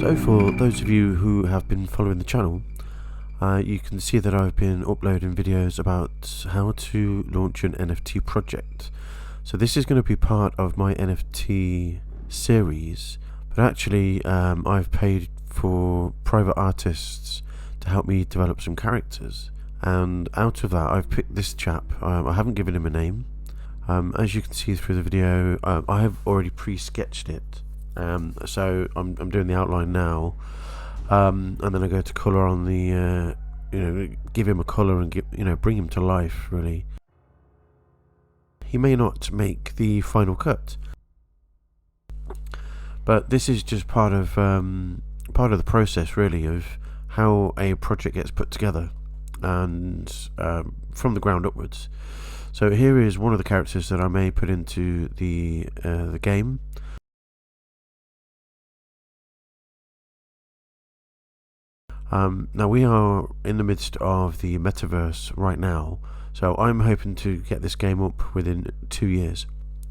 So for those of you who have been following the channel, you can see that I've been uploading videos about how to launch an NFT project. So this is going to be part of my NFT series, but actually I've paid for private artists to help me develop some characters, and out of that I've picked this chap. I haven't given him a name. As you can see through the video, I have already pre-sketched it, so I'm doing the outline now, and then I go to colour on the give him a colour and bring him to life. Really, he may not make the final cut, but this is just part of the process, really, of how a project gets put together, and from the ground upwards. So here is one of the characters that I may put into the game. Now we are in the midst of the metaverse right now, so I'm hoping to get this game up within 2 years,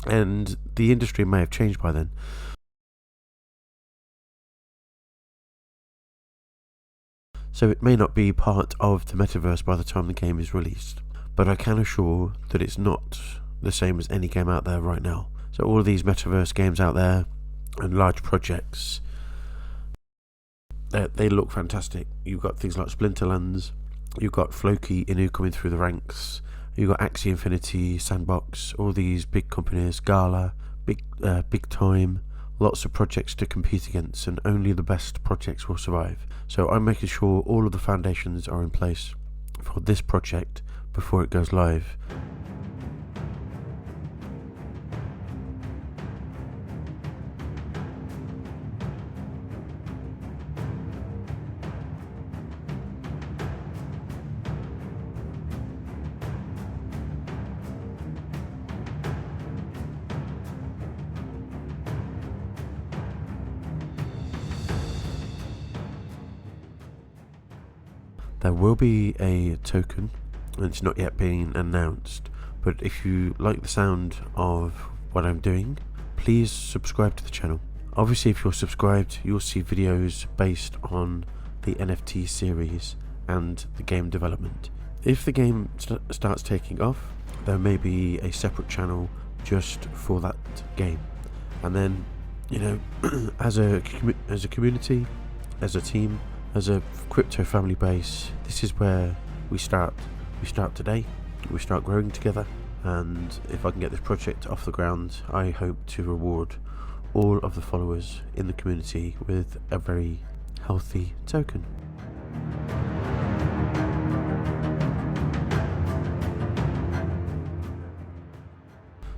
and the industry may have changed by then. So it may not be part of the metaverse by the time the game is released, but I can assure that it's not the same as any game out there right now. So all of these metaverse games out there and large projects, they look fantastic. You've got things like Splinterlands, you've got Floki Inu coming through the ranks, you've got Axie Infinity, Sandbox, all these big companies, Gala, big time, lots of projects to compete against, and only the best projects will survive. So I'm making sure all of the foundations are in place for this project before it goes live. There will be a token, and it's not yet been announced, but if you like the sound of what I'm doing, please subscribe to the channel. Obviously, if you're subscribed, you'll see videos based on the NFT series and the game development. If the game starts taking off, there may be a separate channel just for that game, and then as a community, as a team, as a crypto family base, this is where we start. We start today, we start growing together, and if I can get this project off the ground, I hope to reward all of the followers in the community with a very healthy token.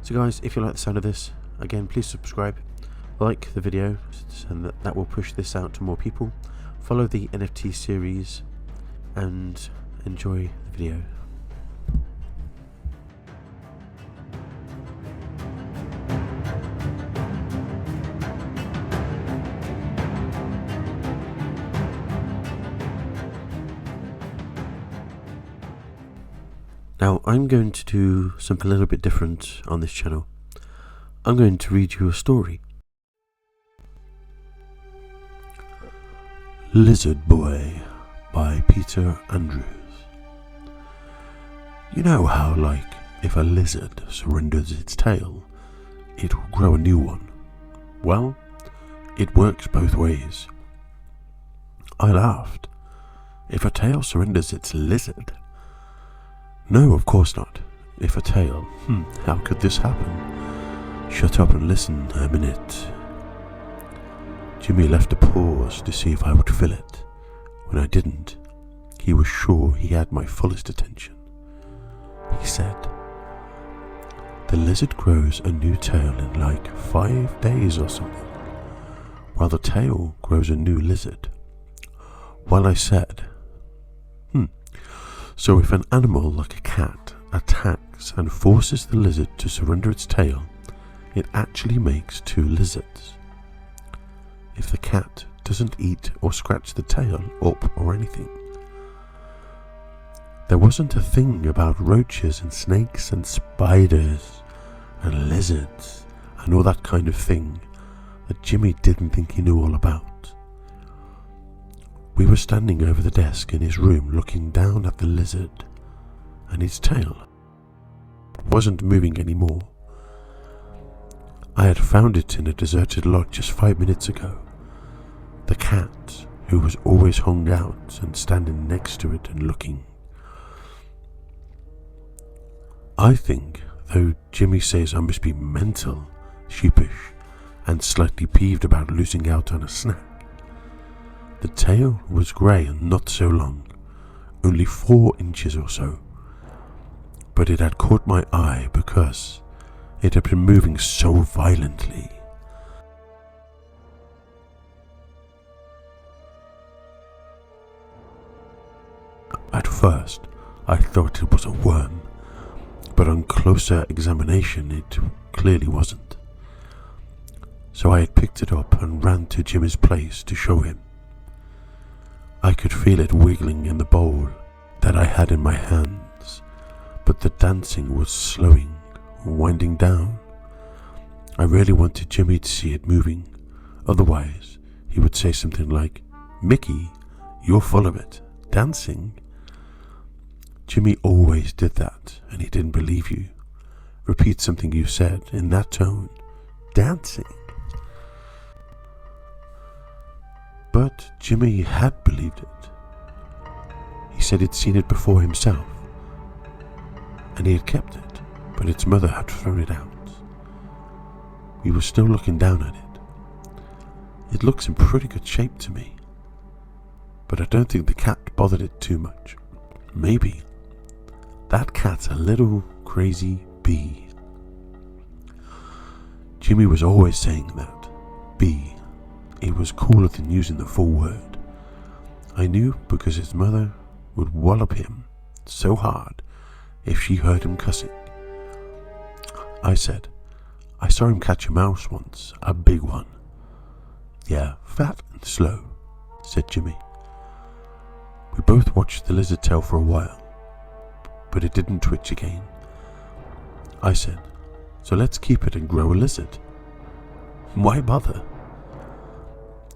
So guys, if you like the sound of this, again, please subscribe, like the video, and that will push this out to more people. Follow the NFT series and enjoy the video. Now I'm going to do something a little bit different on this channel. I'm going to read you a story. Lizard Boy by Peter Andrews. You know how, like, if a lizard surrenders its tail, it will grow a new one? Well, it works both ways. I laughed. If a tail surrenders its lizard? No, of course not. If a tail, how could this happen? Shut up and listen a minute. Jimmy left a pause to see if I would fill it. When I didn't, he was sure he had my fullest attention. He said, "The lizard grows a new tail in like 5 days or something, while the tail grows a new lizard." Well, I said, so if an animal like a cat attacks and forces the lizard to surrender its tail, it actually makes 2 lizards. If the cat doesn't eat or scratch the tail up or anything. There wasn't a thing about roaches and snakes and spiders and lizards and all that kind of thing that Jimmy didn't think he knew all about. We were standing over the desk in his room looking down at the lizard, and his tail wasn't moving anymore. I had found it in a deserted lot just 5 minutes ago. The cat, who was always hung out and standing next to it and looking. I think, though Jimmy says I must be mental, sheepish, and slightly peeved about losing out on a snack, the tail was grey and not so long, only 4 inches or so, but it had caught my eye because it had been moving so violently. At first, I thought it was a worm, but on closer examination it clearly wasn't. So I had picked it up and ran to Jimmy's place to show him. I could feel it wiggling in the bowl that I had in my hands, but the dancing was slowing, winding down. I really wanted Jimmy to see it moving, otherwise he would say something like, "Mickey, you're full of it, dancing." Jimmy always did that, and he didn't believe you. Repeat something you said in that tone, dancing. But Jimmy had believed it. He said he'd seen it before himself, and he had kept it, but its mother had thrown it out. We were still looking down at it. It looks in pretty good shape to me, but I don't think the cat bothered it too much. Maybe that cat's a little crazy bee. Jimmy was always saying that. Bee. It was cooler than using the full word. I knew because his mother would wallop him so hard if she heard him cussing. I said, "I saw him catch a mouse once, a big one." "Yeah, fat and slow," said Jimmy. We both watched the lizard tail for a while, but it didn't twitch again. I said, "So let's keep it and grow a lizard. Why bother?"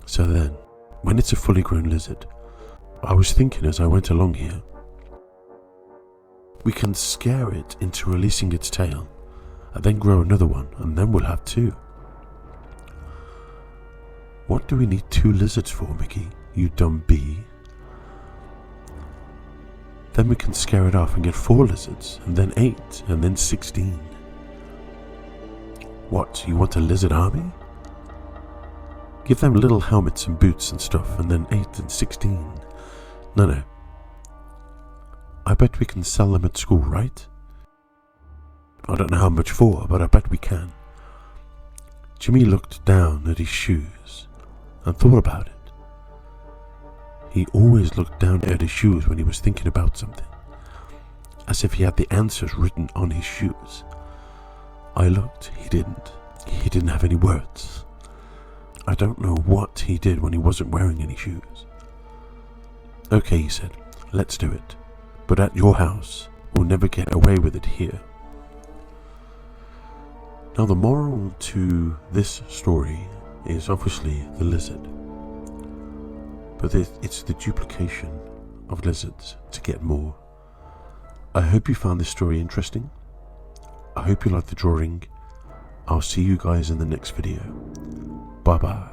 So then, when it's a fully grown lizard, I was thinking as I went along here, we can scare it into releasing its tail, and then grow another one, and then we'll have 2. What do we need 2 lizards for, Mickey, you dumb bee? Then we can scare it off and get 4 lizards, and then 8, and then 16. What, you want a lizard army? Give them little helmets and boots and stuff, and then 8 and 16. No. I bet we can sell them at school, right? I don't know how much for, but I bet we can. Jimmy looked down at his shoes and thought about it. He always looked down at his shoes when he was thinking about something, as if he had the answers written on his shoes. I looked, he didn't. He didn't have any words. I don't know what he did when he wasn't wearing any shoes. "Okay," he said, "let's do it. But at your house, we'll never get away with it here." Now the moral to this story is obviously the lizard. But it's the duplication of lizards to get more. I hope you found this story interesting. I hope you liked the drawing. I'll see you guys in the next video. Bye bye.